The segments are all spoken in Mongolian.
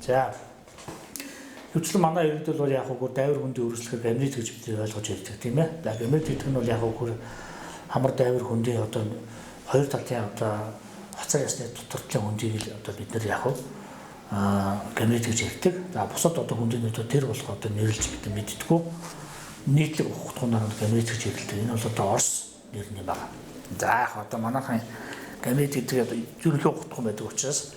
За хөвчлэн манай иргэд бол яг хөө дайвар хөндийн өрсөлдөхөөр гамнит гэж бид ойлгож ярьдаг тийм ээ. За гамнит гэдэг нь бол яг хөө хамар дайвар хөндийн одоо хоёр талын одоо хоцор ясны дутагдлын хөндийг л одоо бид нар яг хөө гамнит гэж ярьдаг. За бусад одоо хөндийнүүд тэр болох одоо нэрлж бид мэддэггүй. Нийтлэг ухтгунаар гамнит гэж ярьдаг. Энэ бол одоо Орос нэр юм байна. За яг одоо манайхан гамнит гэдэг одоо ерөнхий ухтгун байдаг учраас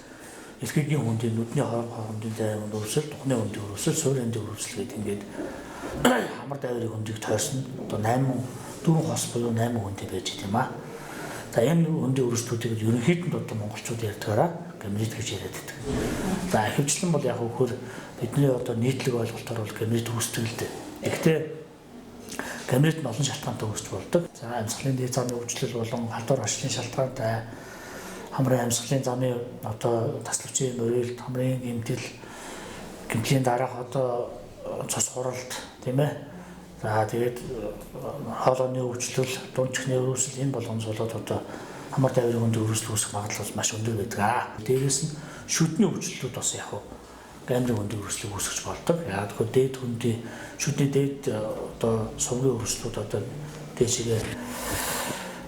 элхигийн хөндийн нүдний хоорондын дайвар өрсөл, тухны хөндийн өрсөл, суурийн өрсөл гэдэг ингээд хамар дайврын хөндийг тойрсон одоо 4 хос буюу 8 хөндий байж тийм аа. За энэ хөндийн өрсөлтүүдийг ерөнхийд нь одоо монголчууд ярьдгаараа гамнит гэж яриад байдаг. За ихэвчлэн бол яг хөр бидний одоо нийтлэг ойлголтоор бол гамнит үүсдэг л дээ. Гэхдээ гамнит нь олон шалтгаантай үүсч болдог. За амьсгалын дээд зааны өвчлөл болон халдвар хашлын шалтгаантай хамрын амьсгалын замны одоо таславчийн мөрөлд хамрын гэмтлийн дараах одоо цус хуралд тийм ээ. За тэгээд хоолойны өвчлөл, дундчихны өрөөсөл энэ болгоомж болоод одоо хамар дайврын хөндийн өрөөсөл үүсэх магадлал маш өндөр байдаг. Дээрээс нь шүдний өвчлөлүүд бас яг гамрын хөндийн өрөөслийг үүсгэж болдог. Яг тэгэхээр дээд хөндийн шүдний дээд одоо сувгийн өрөөслүүд одоо дээшгээ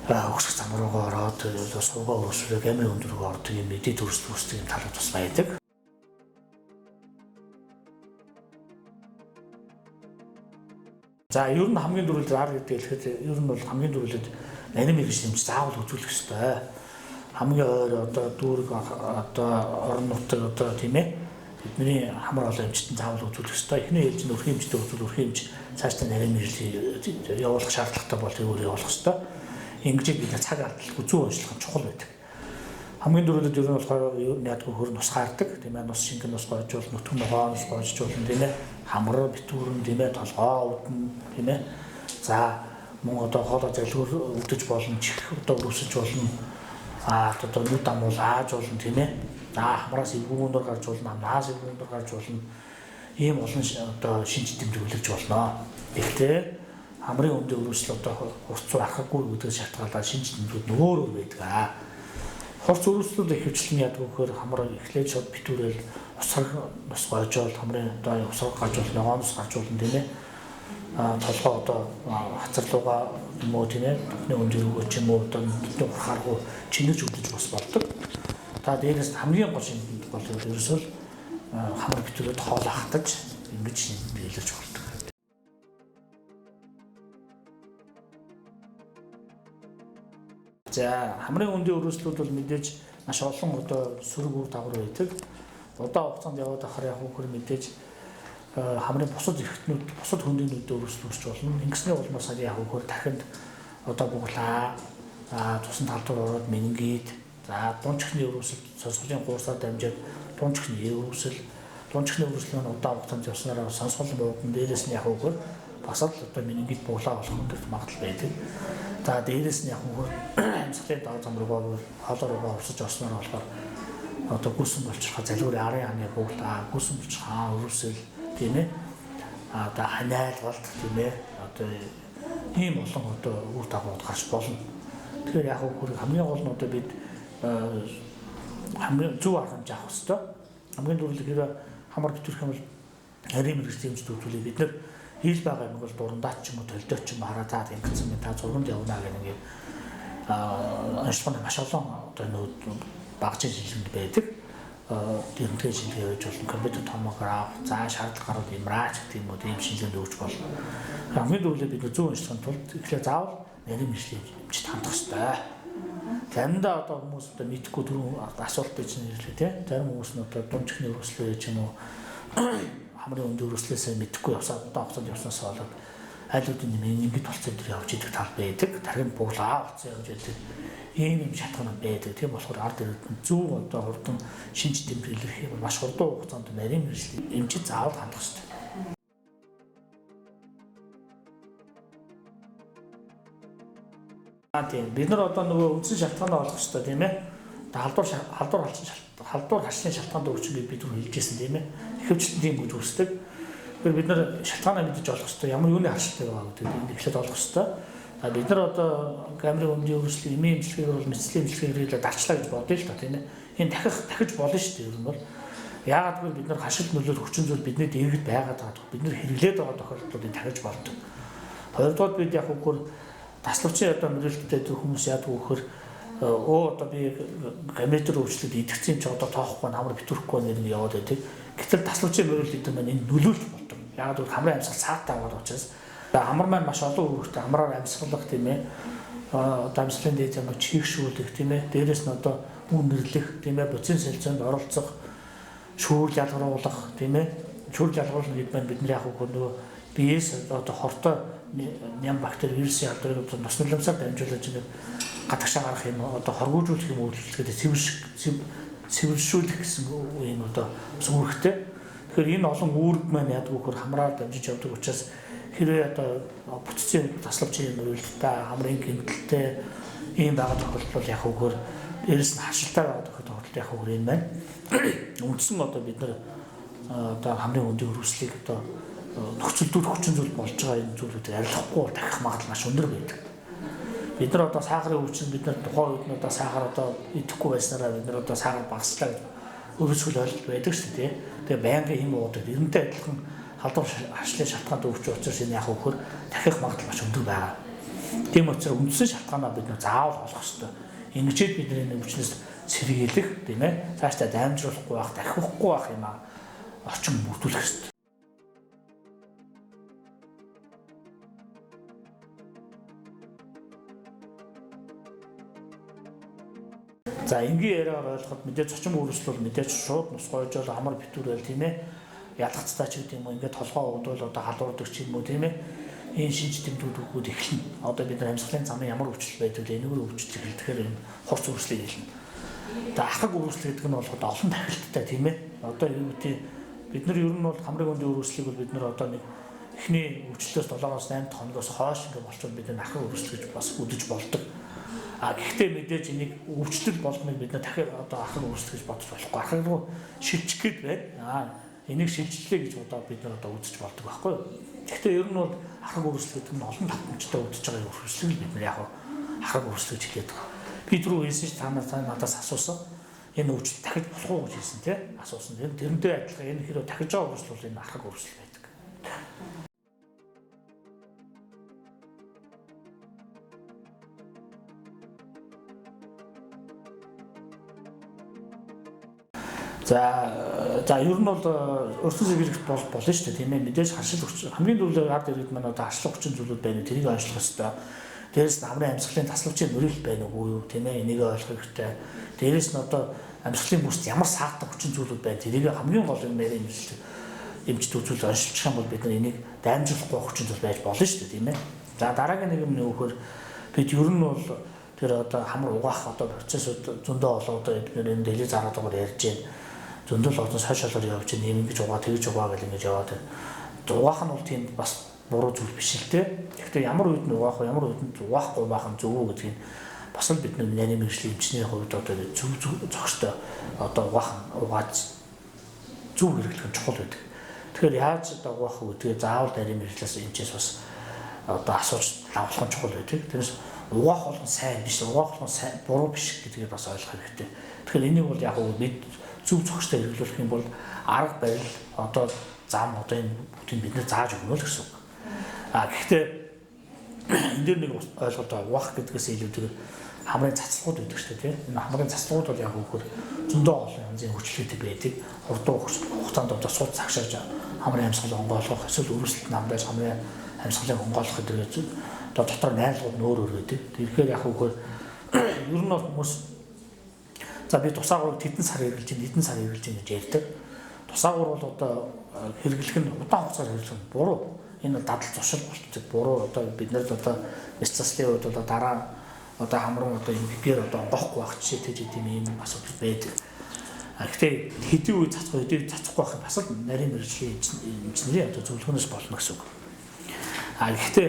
өсөх зам руугаа ороод суугаа өрөөсөө гамрын хөнд рүү ордог юм эдийн төрөсөл үүсдэг юм талууд бас байдаг. За ер нь хамгийн дөрөвд ар гэдэг хэлэхэд ер нь бол хамгийн дөрөвд нарийн мэргэжил хэмжээ заавал үзүүлэх ёстой. Хамгийн ойр одоо дүүрэг одоо орон нутаг одоо тийм ээ бидний хамар олон эмчтэн заавал үзүүлэх ёстой. Эхний ээлжинд өрхийн эмчтэй үзүүл өрхийн эмч цаашдаа нарийн мэргэжил явуулах шаардлагатай бол өөр явуулах ёстой. Ингэж бид цаг алдалгүй зүүн уншлах чухал байдаг. Хамгийн дөрөвд ер нь болохоор ядгүй хөр нус хаардаг тийм ээ нус шингэн нус гоожуул нутгын ногоо нус гоожуул тийм ээ хамар битүүрэн тийм ээ толгоо үдэн тийм ээ за мөн одоо хоолой залгуур өвдөж болно чих одоо өрөвсөж болно одоо нүд амуул ааж болно тийм ээ за хамраас эвгүүнээр гарч болно амнаас эвгүүнээр гарч болно ийм олон одоо шинж тэмдэглэж болно. Гэхдээ хамрын хөндийн өрөөсөл одоо хурц аргагүй гэдэг шалтгаалаад шинж тэмдгүүд нөөр байдаг. Хурц өрөөслүүд ихэвчлэн яадаг вэхээр хамар эхлээд шууд битүүрэл усраг нус гоожол хамрын одоо усраг гарч болно ногоонос гарч болно тийм ээ. Толгой одоо хацарлууга юм уу тийм ээ бүхний өндөр өгөөч юм уу одоо бидний урахааргүй чинэж өвдөж бас болдог. Та дээрээс хамгийн гол шинж бол ерөөсөө хамар битүүрээд хоол ахтаж ингэж биелүүлж болдог. За хамрын хөндийн өрөөслүүд бол мэдээж маш олон одоо сөрөг үр дагавар байдаг. Удаан хугацаанд яваад ахаар яг хөр мэдээж хамрын бусад эрхтнүүд, бусад хөндийнүүд өрөөсөл үүсч болно. Ингэснээр улмаас яг хөр дахинд одоо буглаа, тусан талбар ороод менингит, за дундчихны өрөөсөл сонсголын хуурсаар дамжаад дундчихны өрөөсөл, дундчихны өрөөсөл нь удаан хугацаанд явснараа сонсголын буудан дээрээс нь яг хөр бас л одоо менингит буглаа болох нь магадлал байдаг. За дээрээс нь яг хөр амьсгалын дав зам руугаа хоолой руугаа урсаж осноор болохоор одоо гүсэн болчиххоо залгуурын арын хааны буглаа, гүсэн болчиххоо өрөөсөл тийм ээ. Одоо ханиалгалт тийм ээ. Одоо ийм олон одоо үр дагавар гарч болно. Тэгэхээр яг хөр хамгийн гол нь одоо бид хамгийн зөв арга хэмжээ авах хэрэгтэй. Хамгийн дөрөвлөг хэрэг хамар битүүрх юм бол нарийн мэргэжлийн хэмжээ бид нар хийл байгаа юм бол дурандаач ч юм уу толдооч ч юм хараа заад ингэсэн юм та зурганд явна гэх нэг ашигтай маш олон одоо нүүд багжийн шилжинд байдаг. Тэрнтэй шилжиж явж болно компьютер томограф заа шаардлага гарууд имраач гэх юм уу ийм шилжинд өгч болно. Хамгийн дөрөвлөг бид зөв уншихын тулд эхлээ заавал нарийн мэргэжлийн хэмжээнд хандах хэрэгтэй. Заримдаа одоо хүмүүс одоо мэдхгүй түрүү асуулт байж нэрлээ тий. Зарим хүмүүс нь одоо дундчихны өрөөслөө ч юм уу хамрын хөндийн өрөөслөөсөө мэдхгүй явсаа удаан хугацаанд явснаас болоод айлуудын менингит болцсон төр явж идэг тал байдаг. Тархинд буглаа болцсон явж идэг. Ийм юм шатгаан байдаг. Тийм болохоор ард иргэдэд зөв одоо хурдан шинж тэмдэглэх юм маш хурдан хугацаанд нарийн мэргэжлийн эмчит заавал хандах хэрэгтэй. Тийм бид нар одоо нөгөө үндсэн шалтгаанаа олох хэрэгтэй тийм ээ. Халдвар хашлын шалтгаанд өрчмийг бид түр хэлжсэн тийм ээ. Ихэвчлэн тийм гэж үүсдэг. Тэгэхээр бид нар шалтгаанаа мэдэж олох хэрэгтэй. Ямар юуны хашлттай байгаа гэдэг энд эхлээд олох хэрэгтэй. Бид нар одоо гамрын хөндийн өрөөслөг эмийн эмчилгээгээр бол мэдслийн эмчилгээгээр дарчлаа гэж бодъё л та тийм ээ. Энэ дахиж болно шүү дээ ер нь бол. Яагаад гэвэл бид нар хашилт нөлөөлөх хүчин зүйл бидний дэргэд байгаад байгаа. Бид нар хэрэглээд байгаа тохиолдлуудыг дахиж болдог. Хоёрдугаар бид яг үгээр тасалбарчин одоо мөрөлттэй хүмүүс яадаг вөхөр одоо би геометри өвчлөлд идэгцэн ч одоо тоохгүй намар битүүрхгүй нэр нь яваад байдаг. Гэтэл тасалбарчин мөрөлт гэдэг нь энэ нөлөөлж болдог. Яагаад гэвэл хамрын амьсгал цаатай байгаа учраас амар маань маш олон үүрэгтэй амраар амьсгалах тийм ээ. Одоо амьсгалын дээд юм чигшүүлэх тийм ээ. Дээрээс нь одоо үнэрлэх тийм ээ. Буцын сэлцээнд оролцох, шүүрл ялгаруулах тийм ээ. Шүүрл ялгаруулах гэдэг нь бидний яг нөгөө биеэс одоо хортой ням бактери вирусын алдрыг нос нулимсаар дамжуулж нэг гадагшаа гарах юм одоо хоргоожуулах юм үйлчлэгээд цэвэршүүлэх гэсэн юм одоо үүрэгтэй. Тэгэхээр энэ олон үүрэг маань яадаг вөхөр хамраар дамжиж явдаг учраас хэрвээ одоо бүтцийн тасалбарчин мөрөлттэй хамрын гэмтэлтэй ийм байгаа тохиолдол яг вөхөр дээрэс нь хашилтаа байгаа тохиолдол яг вөхөр энэ байна. Үндсэн одоо бид нар одоо хамрын өндийн хөрвслийг одоо нөхцөлдүүд хүчин зүйл болж байгаа энэ зүйлүүдийг арилгахгүй дахих магадлал маш өндөр байдаг. Бид нар одоо сахарын өвчин бид нар тухайн үед нь одоо сахар одоо идэхгүй байснараа бид нар одоо сахар багаслаа гэж өөрсгөл ойлголт байдаг шүү дээ. Тэгээ байнгын хэм уудаг. Эрентэй адилхан халдвар хашлын шалтгаанд өвч учраас энэ яг өгөхөр дахих магадлал маш өндөр байгаа. Тийм учраас үндсэн шалтгаанаа бид нар заавал олох хэрэгтэй. Ингэжээд бид энэ өвчнөөс сэргийлэх тийм ээ. Цаашдаа дамжуулахгүй байх, дахихгүй байх юм аа орчин бүрдүүлэх хэрэгтэй. За энгийн яриагаар ойлгоход мэдээж зочин өөрчлөлт бол мэдээж шууд нус гойжол амар битүүрэл тийм ээ. Ялгацтай ч гэдэг юм уу ингээд толгоо удвал одоо халуурдаг ч юм уу тийм ээ. Энэ шинж тэмдгүүд эхэлнэ. Одоо бид нар амьсгалын замын ямар өвчлөл байдвал энэгээр өвчлөлт эхлэхээр энэ хурц үрслийг хэлнэ. Тэгээ ахаг үрслэл гэдэг нь бол олон тахилттай тийм ээ. Одоо юу гэдэг бид нар ер нь бол хамрын өндийн үрслийг бол бид нар одоо нэг эхний өвчлөлөөс 7-8 хоногоос хойш ингээд болчихвол бид нар ахаг үрслэл гэж бас үдэж болдог. Гэхдээ мэдээж энийг өвчлөл болгоныг бид дахиад одоо ахыг үүсгэж бодож болохгүй. Ахыг руу шилжих гээд байна. Энийг шилжлээ гэж одоо бид нар одоо үзэж болдог байхгүй юу? Гэхдээ ер нь бол ахыг үүсгэх гэдэг нь олон давтамжтай үзэж байгаа үргэлжлэл бид нар яг ахыг үүсгэж хэлээд байгаа. Би түрүү хэлсэн чинь та надаас асуусан. Энэ өвчлөл дахиж болох уу гэж хэлсэн тийм асуусан. Тэрнтэй адилхан энэ хэрэг дахиж байгаа үргэлжлэл бол энэ ахыг үүсгэл байдаг. За ер нь бол өртөс хэрэгт болно шүү дээ тийм ээ. Мэдээж харшил хүчин хамгийн түрүүнд ард иргэд маань одоо харшлах хүчин зүйлүүд байна. Тэрийг ойлгох хэрэгтэй. Дээрээс нь хамрын амьсгалын тасалбарчин мөрөл байна уу юу тийм ээ. Энийг ойлгох хэрэгтэй. Дээрээс нь одоо амьсгалын бүст ямар саатах хүчин зүйлүүд байна. Тэрийг хамгийн гол юм ярих эмчт үзүүл оншилчих юм бол бид нар энийг дамжуулахгүй хүчин зүйл байж болно шүү дээ тийм ээ. За дараагийн нэг юм нөхөр бид ер нь бол тэр одоо хамар угаах одоо процессыг зөндөө олоо одоо эдгээр энэ дэлхий зараад байгаа ярьж байна. Зөндөл олон сошиалоор явж байгаа юм ингэж угаа тэгж угаа гэл ингэж яваад байна. Угаах нь бол тийм бас буруу зүйл биш л дээ. Гэхдээ ямар үед нь угаах вэ? Ямар үед нь угаахгүй байх нь зөв үү гэдгийг бас л бид нарийн мэргэжлийн эмчний хувьд одоо зөв зохистой одоо угааж зөв хэрэглэх нь чухал байдаг. Тэгэхээр яаж одоо угаах вэ гэдгийг заавал нарийн мэргэжлээс эмчээс бас одоо асууж лавлах нь чухал байдаг. Тэрс угаах болгон сайн биш, угаах болгон сайн буруу биш гэдгийг бас ойлгох хэрэгтэй. Тэгэхээр энийг бол яг бид зөв зохистой хэрэглүүлэх юм бол арга барил одоо зам одоо энэ бүгдийг бид нэр зааж өгнө л гэсэн үг. Гэхдээ энэ дээр нэг ойлголт байгаа. Угаах гэдгээс илүүтэйгээр хамрын цацлагууд байдаг шүү дээ. Энэ хамрын цацлагууд бол яг өгөхөр зөндөө олон янзын хүчлэлтэй байдаг. Хурдан хугацаанд одоо сууд цагшааж хамрын амьсгал онгойлгох эсвэл өрөөсөлт намдаж хамрын амьсгалыг онгойлгох гэдэг одоо дотор найрлагууд нөөр байдаг. Тэгэхээр яг өгөхөр ер нь бол хүмүүс за би тусаагуурыг тэдэн сар хэрэгжилж байна, хэдэн сар хэрэгжилж байна гэж ярьдаг. Тусаагуур бол одоо хэрэглэх нь удаан хугацаар хэрэглэх нь буруу. Энэ дадал зуршил болтдог буруу. Одоо бид нар одоо бяцлалын үед одоо дараа одоо хамрын одоо ингээр одоо онгохгүй байх жишээтэй тийм юм асуудал байдаг. Гэхдээ хэдийн үе цацах хэдийн цацахгүй байх бас л нарийн мэргэжлийн инженерийн одоо зөвлөгөөнөөс болно гэсэн үг. Гэхдээ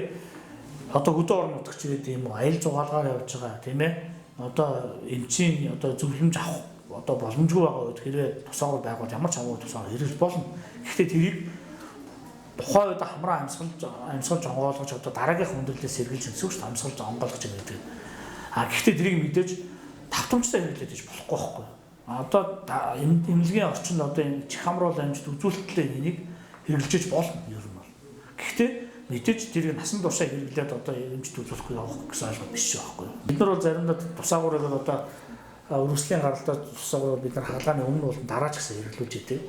одоо хөдөө орон нутагч гэдэг юм уу аял зугаалгаар явж байгаа тийм ээ. Одоо эмчийн одоо зөвлөмж авах одоо боломжгүй байгаа үед хэрвээ тусаагаар байгуул ямар ч хамаагүй тусаагаар хэрэгжих болно. Гэхдээ тэрийг тухайн үед хамраа амьсгалж онгойлгож одоо дараагийнх хүндрэлээс сэргийлж гэсэн үг шүү дээ. Амьсгалж онгойлгож байгаа гэдэг. Гэхдээ тэрийг мэдээж давтамжтай хэрэглээд иж болохгүй байхгүй. Одоо эмнэлгийн орчинд одоо энэ чих хамруулал амжилт үзүүлэлтээ энийг хэрэгжилж болно ер нь бол. Гэхдээ мэдээж тэрийг насан туршаа хэрэглээд одоо амжилт үзүүлэхгүй явах гэсэн ойлголт биш байхгүй. Бид нар бол заримдаа тусаагаараа одоо өргөслийн гаралтай тусаагаараа бид нар хаалганы өмнө бол дараа ч гэсэн хэрэглүүлж идэв.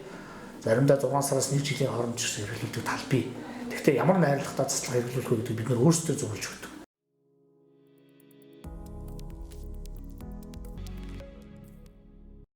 Заримдаа 6 сараас 1 жилийн хооронд ч гэсэн хэрэглүүлдэг тал бий. Гэхдээ ямар найрлагатай заслах хэрэглүүлэх вэ гэдэг бид нар өөрсдөө зөвлөж өгдөг.